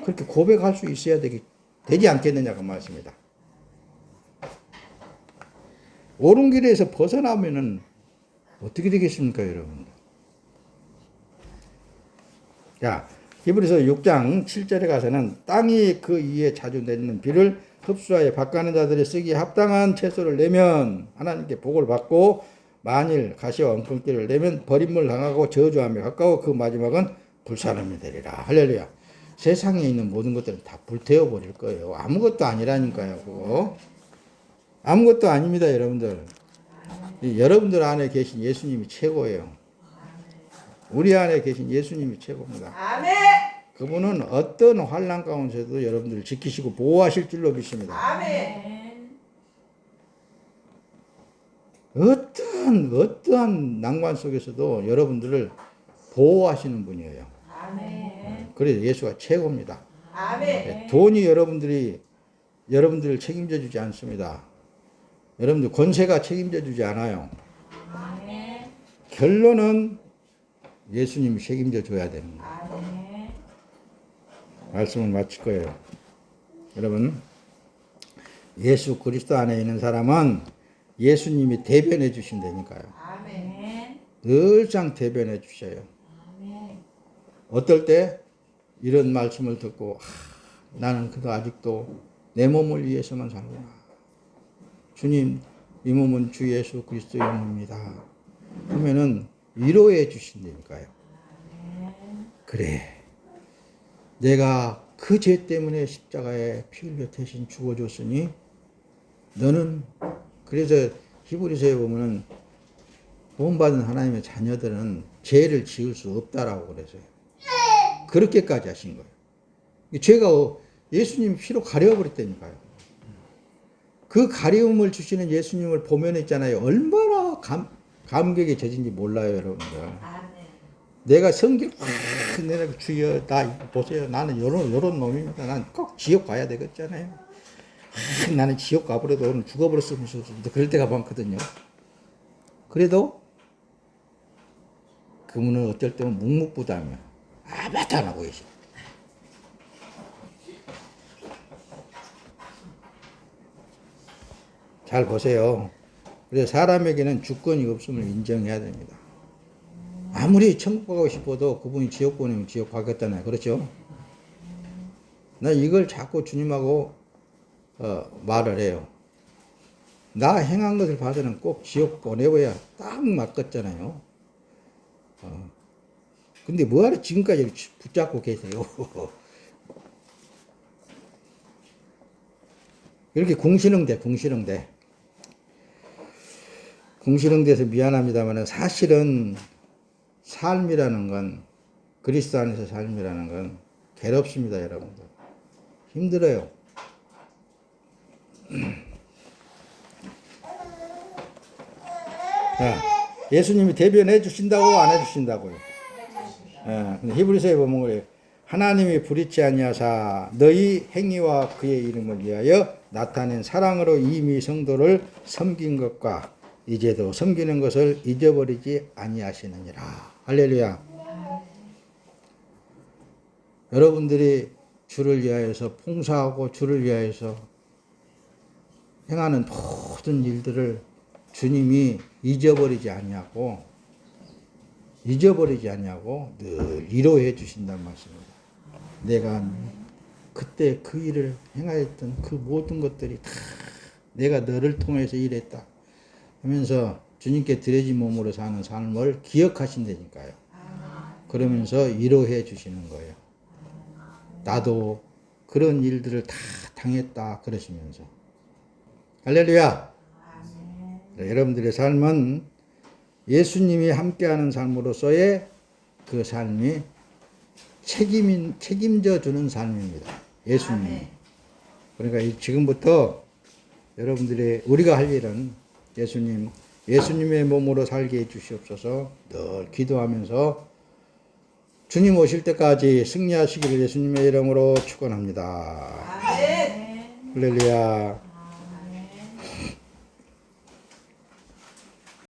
그렇게 고백할 수 있어야 되지 않겠느냐고 말씀입니다. 옳은 길에서 벗어나면은 어떻게 되겠습니까, 여러분? 자, 히브리서 6장 7절에 가서는 땅이 그 위에 자주 내리는 비를 흡수하여 밭가는 자들이 쓰기에 합당한 채소를 내면 하나님께 복을 받고 만일 가시와 엉겅퀴를 내면 버림을 당하고 저주하며 가까워 그 마지막은 불사름이 되리라. 할렐루야. 세상에 있는 모든 것들은 다 불태워 버릴 거예요. 아무것도 아니라니까요. 그거. 아무것도 아닙니다, 여러분들. 여러분들 안에 계신 예수님이 최고예요. 우리 안에 계신 예수님이 최고입니다. 아멘. 그분은 어떤 환난 가운데서도 여러분들을 지키시고 보호하실 줄로 믿습니다. 아멘. 어떠한 난관 속에서도 여러분들을 보호하시는 분이에요. 아멘. 그래서 예수가 최고입니다. 아멘. 돈이 여러분들을 책임져 주지 않습니다. 여러분들 권세가 책임져 주지 않아요. 아멘. 결론은 예수님이 책임져 줘야 되는 거예요. 아멘. 말씀을 마칠 거예요. 여러분, 예수 그리스도 안에 있는 사람은 예수님이 대변해 주신다니까요. 아멘. 늘상 대변해 주셔요. 아멘. 어떨 때 이런 말씀을 듣고 나는 그래도 아직도 내 몸을 위해서만 살구나. 주님, 이 몸은 주 예수 그리스도의 몸입니다. 그러면은 위로해 주신다니까요. 그래. 내가 그 죄 때문에 십자가에 피 흘려 대신 죽어줬으니 너는 그래서 히브리서에 보면은 구원받은 하나님의 자녀들은 죄를 지을 수 없다라고 그래서요. 그렇게까지 하신 거예요. 죄가 예수님 피로 가려버렸다니까요. 그 가려움을 주시는 예수님을 보면 있잖아요. 얼마나 감격에 젖은지 몰라요, 여러분들. 아멘. 내가 성길 내가 주여 나 보세요. 나는 요런 놈입니다. 난 꼭 지옥 가야 되겠잖아요. 나는 지옥 가버려도 오늘 죽어버렸으면 좋겠는데 그럴 때가 많거든요. 그래도 그분은 어쩔 때는 묵묵부담이야. 아무것도 안 하고 계셔. 잘 보세요. 그래서 사람에게는 주권이 없음을 인정해야 됩니다. 아무리 천국 가고 싶어도 그분이 지옥 보내면 지옥 가겠다나요. 그렇죠? 나 이걸 자꾸 주님하고 말을 해요. 나 행한 것을 봐서는 꼭 지옥 보내버야 딱 맞겠잖아요. 근데 뭐하러 지금까지 붙잡고 계세요? 이렇게 궁시렁대. 궁시렁대서 미안합니다만 사실은 삶이라는 건, 그리스도 안에서 삶이라는 건 괴롭습니다, 여러분들. 힘들어요. 자, 예수님이 대변해 주신다고 안 해 주신다고요? 근데 히브리서에 보면 그래요. 하나님이 불의치 아니하사 너희 행위와 그의 이름을 위하여 나타낸 사랑으로 이미 성도를 섬긴 것과 이제도 섬기는 것을 잊어버리지 아니하시느니라. 할렐루야. 여러분들이 주를 위하여서 봉사하고 주를 위하여서 행하는 모든 일들을 주님이 잊어버리지 아니하고 늘 위로해 주신다는 말씀입니다. 내가 그때 그 일을 행하였던 그 모든 것들이 다 내가 너를 통해서 일했다 하면서 주님께 드려진 몸으로 사는 삶을 기억하신다니까요. 그러면서 위로해 주시는 거예요. 나도 그런 일들을 다 당했다 그러시면서. 할렐루야. 네, 여러분들의 삶은 예수님이 함께하는 삶으로서의 그 삶이 책임져 주는 삶입니다. 예수님. 그러니까 지금부터 여러분들의 우리가 할 일은 예수님의 몸으로 살게 해 주시옵소서. 늘 기도하면서 주님 오실 때까지 승리하시기를 예수님의 이름으로 축원합니다. 할렐루야.